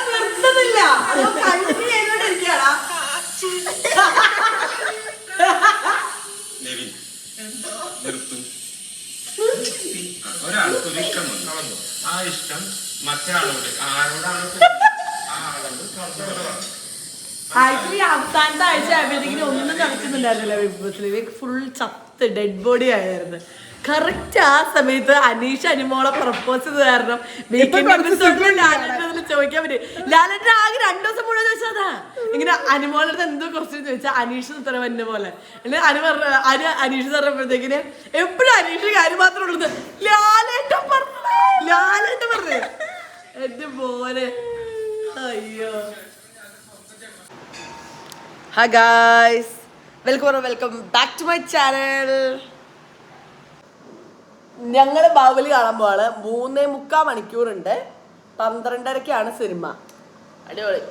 നിർത്തുന്നില്ല ഒരാൾക്കൊരു ഇഷ്ടമുണ്ട്. ആ ഇഷ്ടം മറ്റേ ആളോട് ആരോടാണ് ആക്ച്വലി അവസാനത്തെ ആഴ്ച ആയപ്പോഴത്തേക്കിനും ഒന്നും നടക്കുന്നുണ്ടായിരുന്നില്ല ബിഗ് ബോസിൽ. ഫുൾ ചത്ത് ഡെഡ് ബോഡി ആയിരുന്നു. കറക്റ്റ് ആ സമയത്ത് അനീഷ് അനുമോളെ പ്രപ്പോസ് ചെയ്ത് കാരണം ചോദിക്കാൻ പറ്റും. ലാലേട്ടൻ ആകെ 2 ദിവസം മുഴുവൻ ചോദിച്ചതാ ഇങ്ങനെ അനുമോളുടെ എന്തോ ക്വസ്റ്റ്യൻ ചോദിച്ചാൽ അനീഷ് ഉത്തരം എന്നെ പോലെ അനീഷ് പറഞ്ഞപ്പോഴത്തേക്കിന് എപ്പോഴും അനീഷ് കാര്യം മാത്രമേ ഉള്ളത്. ലാലേട്ടൻ പറഞ്ഞു എന്റെ പോലെ. അയ്യോ. Hi guys, welcome back to my channel. ഞങ്ങൾ ബാഹുബലി കാണാൻ പോവാണ്. 3.25 മണിക്കൂറുണ്ട്. 12:30-ക്കാണ് സിനിമ. അടിപൊളി.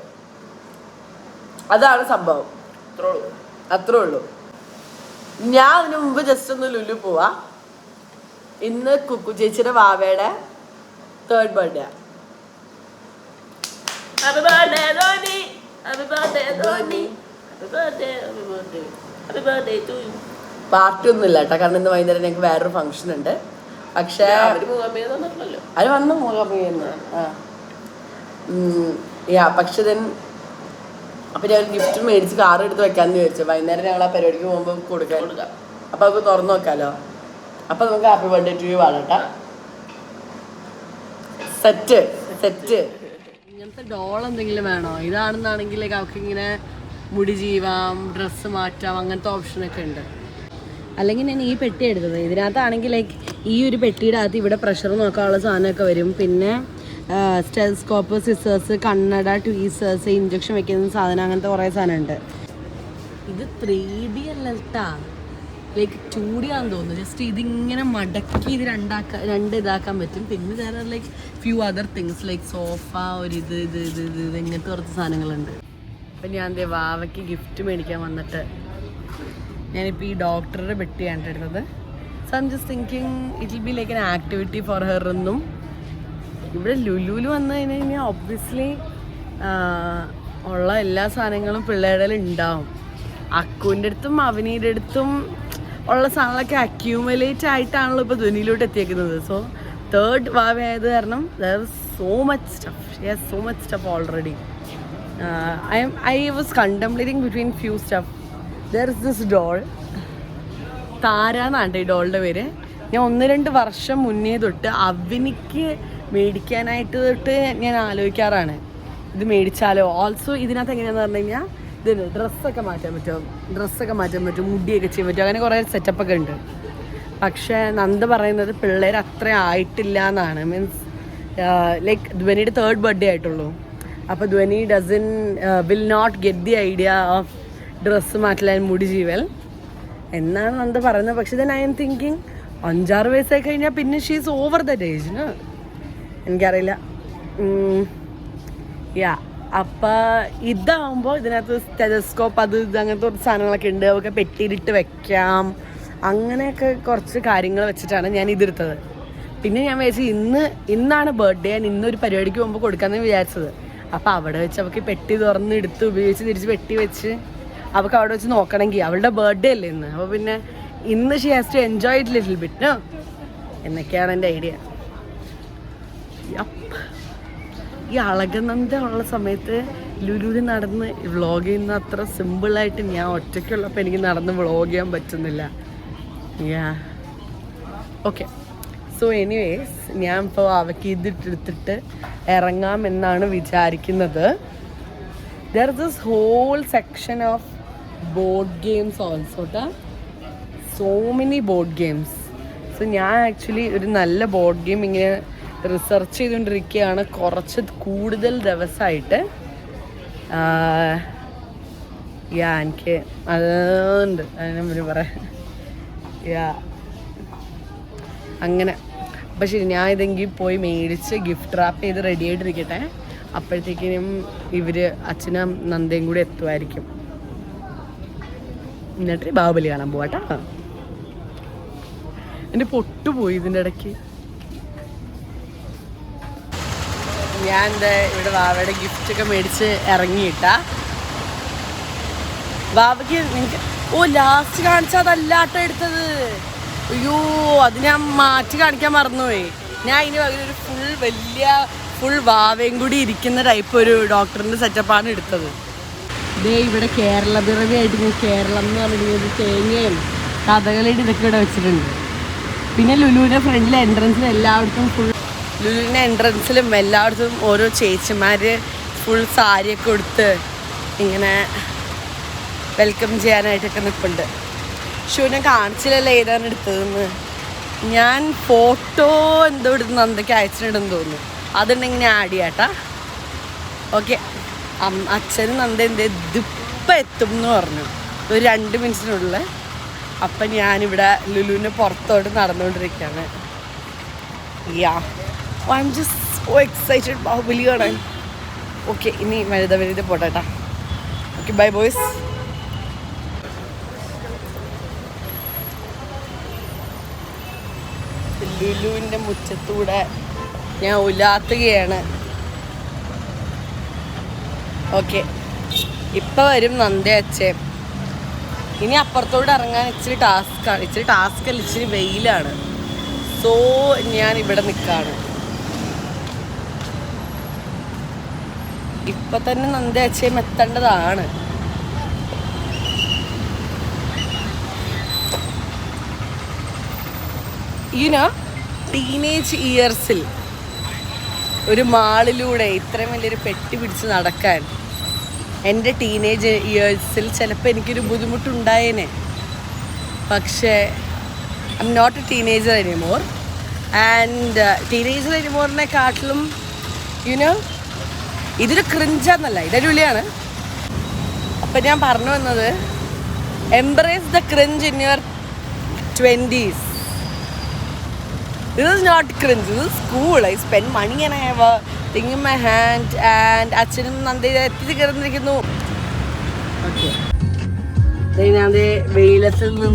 അതാണ് സംഭവം. അത്രേ ഉള്ളൂ. ഞാൻ അതിന് മുമ്പ് ജസ്റ്റ് ഒന്ന് ലുലു പോവാ. ഇന്ന് കുക്കു ചേച്ചിയുടെ വാവയുടെ 3rd ബർത്ത്ഡേ. പാർട്ടി ഒന്നും ഇല്ല കേട്ടോ, കാരണം ഇന്ന് വൈകുന്നേരം ഞങ്ങൾക്ക് വേറൊരു ഫംഗ്ഷൻ ഉണ്ട്. പക്ഷേ അത് വന്നു മൂകാംബികന്ന്. പക്ഷെ അപ്പൊ ഞാൻ ഗിഫ്റ്റ് മേടിച്ച് കാർ എടുത്ത് വെക്കാന്ന് വിചാരിച്ചു. വൈകുന്നേരം ഞങ്ങൾ ആ പരിപാടിക്ക് പോകുമ്പോൾ കൊടുക്കാം. അപ്പൊ നമുക്ക് തുറന്നു നോക്കാലോ. അപ്പൊ നമുക്ക് ഹാപ്പി ബർത്ത്ഡേ ടു യു ആണ് കേട്ടോ. സെറ്റ് ഇങ്ങനത്തെ ഡോൾ എന്തെങ്കിലും വേണോ? ഇതാണെന്നാണെങ്കിൽ അവർക്ക് ഇങ്ങനെ മുടി ജീവാം, ഡ്രസ്സ് മാറ്റാം, അങ്ങനത്തെ ഓപ്ഷനൊക്കെ ഉണ്ട്. അല്ലെങ്കിൽ ഞാൻ ഈ പെട്ടി എടുത്തത്. ഇതിനകത്താണെങ്കിൽ ഈ ഒരു പെട്ടിയുടെ അകത്ത് ഇവിടെ പ്രഷർ നോക്കാനുള്ള സാധനമൊക്കെ വരും. പിന്നെ സ്റ്റെതസ്കോപ്പ്, സിസേഴ്സ്, കണ്ണട, ട്വീസേഴ്സ്, ഇഞ്ചക്ഷൻ വെക്കുന്ന സാധനം, അങ്ങനത്തെ കുറേ സാധനമുണ്ട്. ഇത് 3D അല്ല കേട്ടാ, 2D ആണെന്ന് തോന്നുന്നു. ജസ്റ്റ് ഇതിങ്ങനെ മടക്കി ഇത് രണ്ട് ഇതാക്കാൻ പറ്റും. പിന്നെ ഫ്യൂ അതർ തിങ്സ് സോഫ, ഒരു ഇത് ഇങ്ങനത്തെ കുറച്ച് സാധനങ്ങളുണ്ട്. അപ്പം ഞാൻ വാവയ്ക്ക് ഗിഫ്റ്റ് മേടിക്കാൻ വന്നിട്ട് ഞാനിപ്പോൾ ഈ ഡോക്ടറുടെ പെട്ടിയാണ് എടുത്തത്. So I am just thinking it will be like an activity for her എന്നും. ഇവിടെ ലുലുവിൽ വന്നു കഴിഞ്ഞാൽ ഒബ്വിയസ്ലി ഉള്ള എല്ലാ സാധനങ്ങളും പിള്ളേരുടെ ഉണ്ടാവും. അക്കുവിൻ്റെ അടുത്തും അവനീൻ്റെ അടുത്തും ഉള്ള സാധനങ്ങളൊക്കെ അക്യൂമുലേറ്റ് ആയിട്ടാണല്ലോ ഇപ്പോൾ ധ്വനിയിലോട്ട് എത്തിയേക്കുന്നത്. സോ 3rd വാവയായത് കാരണം there is so much stuff. She has so much stuff already. I was contemplating between few stuff. There is this doll. താര എന്നാണ് ഈ ഡോളിൻ്റെ പേര്. ഞാൻ 1-2 വർഷം മുന്നേ തൊട്ട് അവനിക്ക് മേടിക്കാനായിട്ട് ഞാൻ ആലോചിക്കാറാണ് ഇത് മേടിച്ചാലോ. ഓൾസോ ഇതിനകത്ത് എങ്ങനെയാണെന്ന് പറഞ്ഞു കഴിഞ്ഞാൽ ഇതിന് ഡ്രസ്സൊക്കെ മാറ്റാൻ പറ്റും, മുടിയൊക്കെ ചെയ്യാൻ പറ്റും, അങ്ങനെ കുറേ സെറ്റപ്പൊക്കെ ഉണ്ട്. പക്ഷേ നന്ദ പറയുന്നത് പിള്ളേർ അത്ര ആയിട്ടില്ല എന്നാണ്. മീൻസ് ധ്വനിയുടെ 3rd ബർത്ത്ഡേ ആയിട്ടുള്ളൂ. അപ്പോൾ Dhwani will not get the idea of dress മാറ്റലാൻ മുടി ജീവൽ എന്നാണ് നന്ദ പറയുന്നത്. പക്ഷെ ദെൻ ഐ എം തിങ്കിങ് 5-6 വയസ്സായി കഴിഞ്ഞാൽ പിന്നെ ഷീസ് ഓവർ ദറ്റ് ഏജ്. എനിക്കറിയില്ല. അപ്പം ഇതാവുമ്പോൾ ഇതിനകത്ത് സ്റ്റെതസ്കോപ്പ് അങ്ങനത്തെ കുറച്ച് സാധനങ്ങളൊക്കെ ഉണ്ട്. അതൊക്കെ പെട്ടിയിലിട്ട് വെക്കാം. അങ്ങനെയൊക്കെ കുറച്ച് കാര്യങ്ങൾ വെച്ചിട്ടാണ് ഞാൻ ഇതെടുത്തത്. പിന്നെ ഞാൻ വിചാരിച്ചു ഇന്നാണ് ബർത്ത്ഡേ, ഞാൻ ഇന്നൊരു പരിപാടിക്ക് പോകുമ്പോൾ കൊടുക്കാമെന്ന് വിചാരിച്ചത്. അപ്പോൾ അവിടെ വെച്ച് അവൾക്ക് പെട്ടി തുറന്ന് എടുത്ത് ഉപയോഗിച്ച് തിരിച്ച് പെട്ടി വെച്ച് അവൾക്ക് അവിടെ വെച്ച് നോക്കണമെങ്കിൽ അവളുടെ ബർത്ത്ഡേ അല്ലേ ഇന്ന്. അപ്പോൾ പിന്നെ ഇന്ന് she has to enjoy it little bit എന്നൊക്കെയാണ് എൻ്റെ ഐഡിയ. ഈ അളകനന്ദ ഉള്ള സമയത്ത് ലുലുവിൽ നടന്ന് വ്ളോഗ് ചെയ്യുന്ന അത്ര സിമ്പിളായിട്ട് ഞാൻ ഒറ്റയ്ക്കുള്ളപ്പോൾ എനിക്ക് നടന്ന് വ്ളോഗ് ചെയ്യാൻ പറ്റുന്നില്ല. ഓക്കെ, സോ എനിവേസ് ഞാൻ ഇപ്പോൾ അവയ്ക്ക് ഇതിട്ടെടുത്തിട്ട് ഇറങ്ങാമെന്നാണ് വിചാരിക്കുന്നത്. There is this whole section of board games also ട്ടാ. So many board games. So ഞാൻ ആക്ച്വലി ഒരു നല്ല ബോർഡ് ഗെയിം ഇങ്ങനെ റിസർച്ച് ചെയ്തുകൊണ്ടിരിക്കുകയാണ് കുറച്ച് കൂടുതൽ ദിവസമായിട്ട്. എനിക്ക് അതുണ്ട് അതിനെ പറയാം. അങ്ങനെ അപ്പം ശരി, ഞാൻ ഇതെങ്കിൽ പോയി മേടിച്ച് ഗിഫ്റ്റ് റാപ്പ് ചെയ്ത് റെഡി ആയിട്ടിരിക്കട്ടെ. അപ്പോഴത്തേക്കിനും ഇവർ അച്ഛനും നന്ദയും കൂടി എത്തുമായിരിക്കും. എന്നിട്ട് ബാഹുബലി കാണാൻ പോവാട്ടാ. എൻ്റെ പൊട്ടുപോയി ഇതിൻ്റെ ഇടയ്ക്ക്. ഞാൻ എന്താ ഇവിടെ വാവയുടെ ഗിഫ്റ്റ് ഒക്കെ മേടിച്ച് ഇറങ്ങിയിട്ടാ. വാവയ്ക്ക് നിങ്ങൾക്ക് ലാസ്റ്റ് കാണിച്ചാൽ അതല്ലാട്ടോ എടുത്തത്. അയ്യോ അത് ഞാൻ മാറ്റി കാണിക്കാൻ മറന്നുപോയി. ഞാൻ ഇതിന് പകരം ഒരു ഫുൾ വാവയും കൂടി ഇരിക്കുന്ന ടൈപ്പ് ഒരു ഡോക്ടറിൻ്റെ സെറ്റപ്പാണ് എടുത്തത്. ഇതേ ഇവിടെ കേരള പിറവിയായിട്ട് കേരളം എന്ന് പറഞ്ഞിട്ടുണ്ടെങ്കിൽ തേങ്ങയും കഥകളിയുടെ ഇതൊക്കെ ഇവിടെ വെച്ചിട്ടുണ്ട്. പിന്നെ ലുലുവിൻ്റെ ഫ്രണ്ടിലെ എൻട്രൻസിൽ എല്ലായിടത്തും ലുലുവിൻ്റെ എൻട്രൻസിലും എല്ലായിടത്തും ഓരോ ചേച്ചിമാർ ഫുൾ സാരിയൊക്കെ കൊടുത്ത് ഇങ്ങനെ വെൽക്കം ചെയ്യാനായിട്ടൊക്കെ നിൽപ്പുണ്ട്. ഞാൻ കാണിച്ചില്ലല്ലോ ഏതാണ് എടുത്തതെന്ന്. ഞാൻ ഫോട്ടോ എന്തോ എടുത്ത് നന്ദയ്ക്ക് അയച്ചിട്ടുണ്ടെന്ന് തോന്നുന്നു. അതുണ്ടെങ്കിൽ ഞാൻ ആഡ് ചെയ്യാട്ടാ. ഓക്കെ. അച്ഛനും നന്ദ ഇതിപ്പം എത്തും എന്ന് പറഞ്ഞു ഒരു 2 മിനിറ്റിനുള്ളിൽ. അപ്പം ഞാനിവിടെ ലുലുവിൻ്റെ പുറത്തോട്ട് നടന്നുകൊണ്ടിരിക്കുകയാണ്. I am just so excited Baahubali കാണാൻ. ഓക്കെ ഇനി വലുത പോട്ടെട്ടാ. Okay bye boys. ലുലുവിൻ്റെ മുറ്റത്തൂടെ ഞാൻ ഉലാത്തുകയാണ്. ഓക്കെ ഇപ്പം വരും നന്ദ അച്ഛൻ. ഇനി അപ്പുറത്തോട്ട് ഇറങ്ങാൻ ഇച്ചിരി ടാസ്ക്കാണ്. ടാസ്കല്ല ഇച്ചിരി വെയിലാണ്. സോ ഞാൻ ഇവിടെ നിൽക്കുകയാണ്. ഇപ്പം തന്നെ നന്ദ അച്ഛൻ എത്തേണ്ടതാണ്. ടീനേജ് ഇയേഴ്സിൽ ഒരു മാളിലൂടെ ഇത്രയും വലിയൊരു പെട്ടി പിടിച്ച് നടക്കാൻ എൻ്റെ ടീനേജ് ഇയേഴ്സിൽ ചിലപ്പോൾ എനിക്കൊരു ബുദ്ധിമുട്ടുണ്ടായേനെ. പക്ഷേ I am not a teenager anymore. And teenager എനിമോറിനെക്കാട്ടിലും ഇതൊരു ക്രിഞ്ചാന്നല്ല, ഇതൊരു വിളിയാണ്. അപ്പം ഞാൻ പറഞ്ഞു വന്നത് embrace the cringe in your 20s. This is not cringe, this is cool. I spend money and I have a thing in my hand. And അച്ഛനും നന്ദി എത്തിച്ചേർന്നിരിക്കുന്നു. ഓക്കെ ഞാൻ വെയിലത്ത് നിന്നും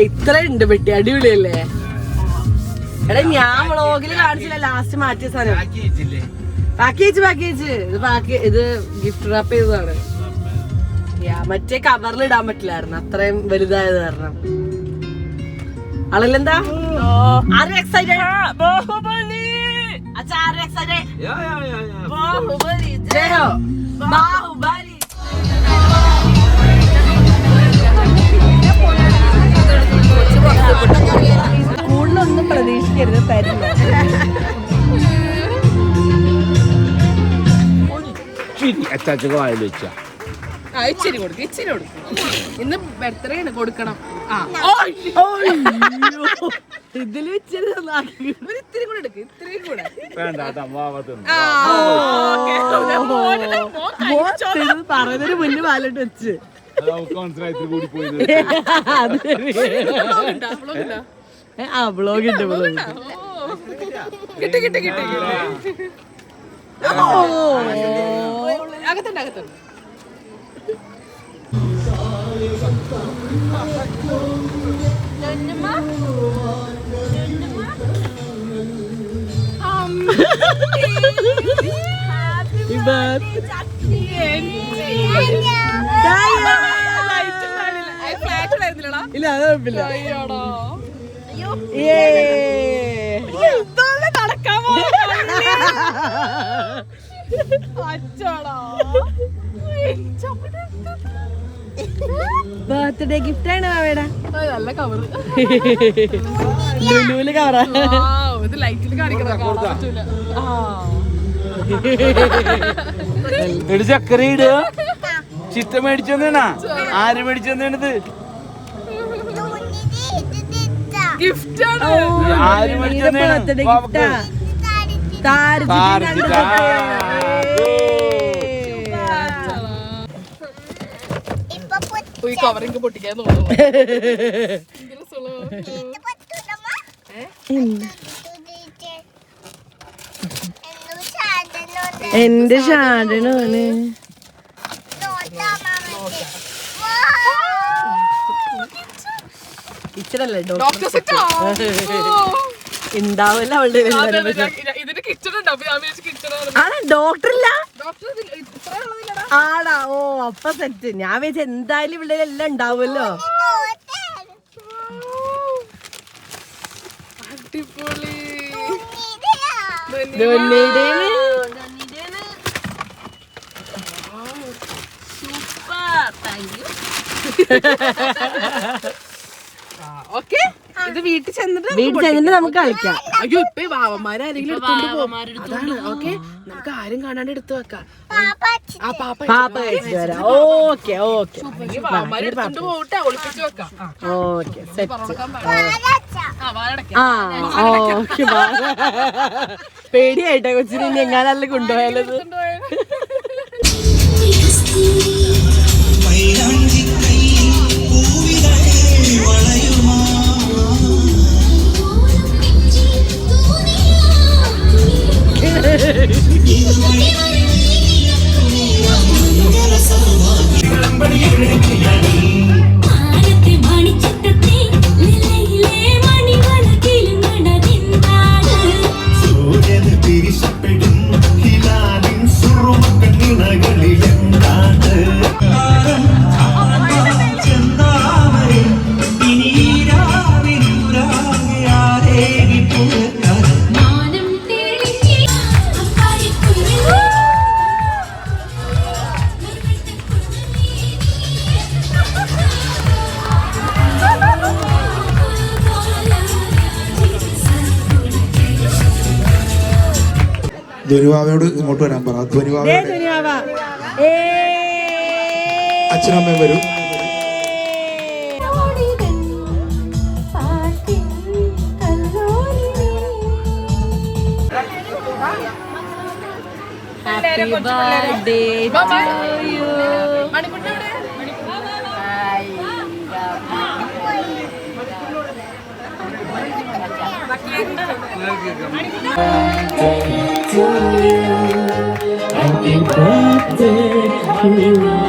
ഇത്രയുണ്ട് പെട്ടി. അടിപൊളിയല്ലേ? എടാ ഞാൻ വ്ളോഗിൽ കാണിച്ചില്ല ലാസ്റ്റ് മാറ്റിയ സാധനം. പാക്കേജ് ഇത് ഗിഫ്റ്റ് റാപ്പ് ചെയ്തതാണ്. മറ്റേ കവറിൽ ഇടാൻ പറ്റില്ലായിരുന്നു, അത്രയും വലുതായത് കാരണം. ആളെന്താ എക്സൈറ്റഡ്? കൂടുതലൊന്നും പ്രതീക്ഷിക്കരുത്, തരില്ല. ഇച്ചിരി കൊടുക്കും. ഇന്ന് ബർത്ത്ഡേ ആണ്, കൊടുക്കണം. ഇതില് ഇച്ചിരി ഇത്തിരി കൂടെ എടുക്കും. ഇത്തിരി കൂടെ പറയുന്നതിന് മുന്നേ പാലോട്ട് വെച്ച് ബ്ലോഗ് ഉണ്ട്. അകത്തുണ്ട്. ഇല്ല അത് കുഴപ്പമില്ല. ബർത്ത്ഡേ ഗിഫ്റ്റ് ആണ് മാവേടാ. നല്ല കവർ, ലുലുവില് കവറാ. ലൈറ്റിൽ ചക്കര ഇട്. ചിത്ത മേടിച്ചെന്നാ? ആര് മേടിച്ചെന്നാണിത്? ഗിഫ്റ്റ് ആണ്. ആര് മേടിച്ചെന്നാണ്? കവറിങ് പൊട്ടിക്കാൻ തോന്നുന്നു. എന്റെ ഷാഡനാണ്. ഇച്ചിരല്ലേ ഡോക്ടർ സെറ്റ്. ഉണ്ടാവില്ല അവളുടെ ഇതിന് കിച്ചൺ ഉണ്ട്. അപ്പൊ ഞാൻ വിചാരിച്ചു കിച്ചൺ ആണോ ഡോക്ടറില്ല ഡോക്ടർ ഇത്ര ഉള്ളതില്ലടാ. ആടാ ഓ അപ്പൊ സെറ്റ്. ഞാൻ വിചാരിച്ച എന്തായാലും ഇവിടെ എല്ലാം ഉണ്ടാവുമല്ലോ. അടിപൊളി. ഓക്കെ, ഇത് വീട്ടിൽ ചെന്നിട്ട് നമുക്ക് കളിക്കാം. അയ്യോ ഇപ്പൊ വാവന്മാരെങ്കിലും എടുത്തോണ്ട് പോകും. അതാണ് ഓക്കെ, നമുക്ക് ആരും കാണാണ്ട് എടുത്തു വെക്കാം. ആ പാപ്പ കഴിച്ചിട്ട് വരാം. ഓക്കെ ഓക്കെ വാവന്മാരെ എടുത്തോണ്ട് പോട്ടെ, ഒളിപ്പിച്ച് വെക്കാം. Okay set. വാലടക്കാം. ആ ഓക്കെ പേടിയായിട്ടാ കൊച്ചിന് ഇനി എങ്ങാനല്ല കൊണ്ടുപോയാലത്. ധനുവാവയോട് ഇങ്ങോട്ട് വരാൻ പറ. ധനുവാവയോട് അച്ഛനമ്മയും വരും. Happy birthday to you.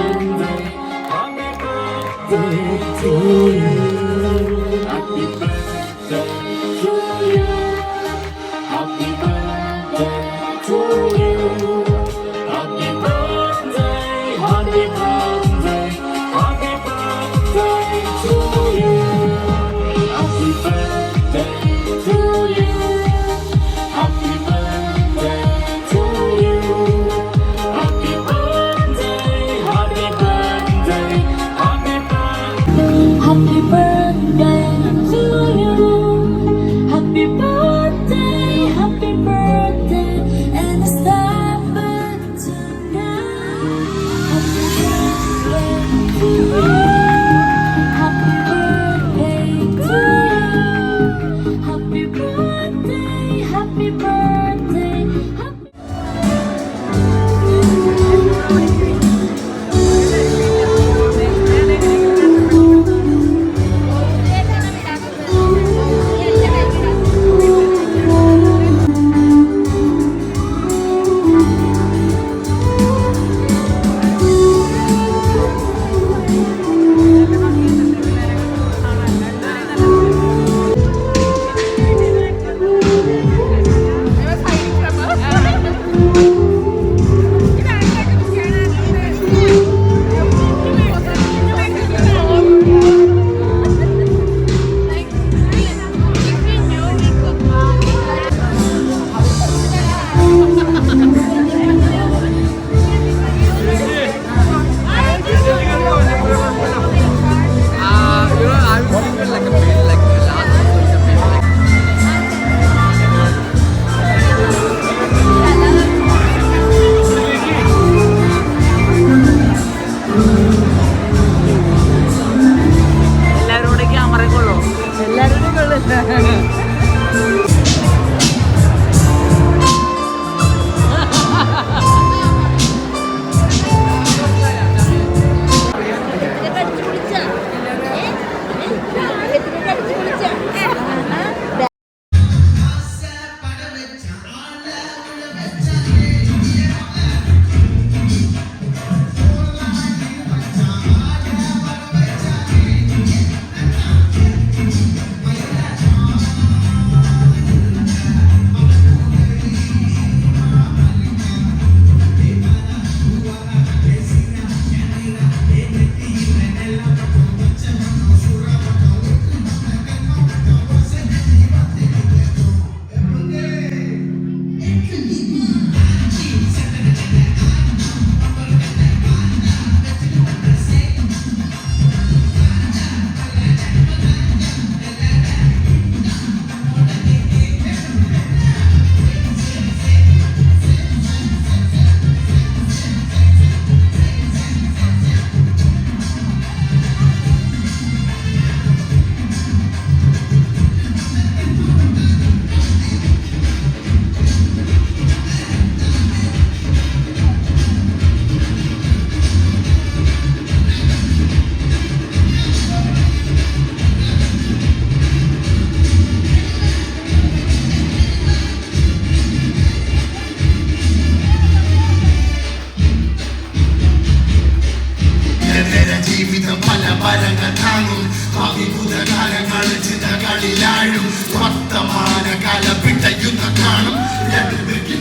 കാട്ടിലാഴും വർത്തമാന കല പിടയുന്ന കാണും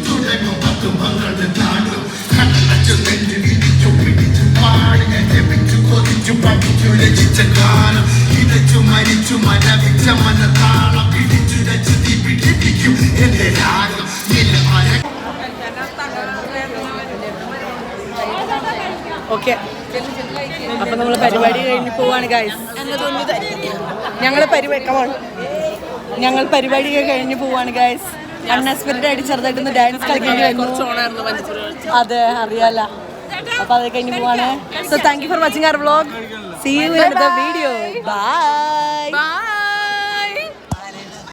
തുടങ്ങും 10 12 നാടും കണ്ണച്ചു നെഞ്ചു വിരിച്ചു പിടിച്ചു പാടി ജപിച്ചു കൊതിച്ചു പഠിച്ചു രചിച്ച ഗാനം ഇതച്ചു മരിച്ചു മനവിച്ച മനത്താളം പിടിച്ചു രചിതി പിടിപ്പിക്കും എന്റെ രാഗം ഓക്കെ, അപ്പൊ നമ്മള് പരിപാടി കഴിഞ്ഞ് പോവാണ് ഗൈസ്. ഞങ്ങൾ പരിപാടി കഴിഞ്ഞ് പോവാണ് ഗൈസ്. അൺഎക്സ്പെക്റ്റഡ് ആയിട്ട് ചെറുതായിട്ടൊന്ന് ഡാൻസ് കളിക്കേണ്ടി വന്നു. അതെ, അറിയാല. അപ്പൊ അത് കഴിഞ്ഞ് പോവാണ്. So thank you for watching our vlog. See you in the video. By.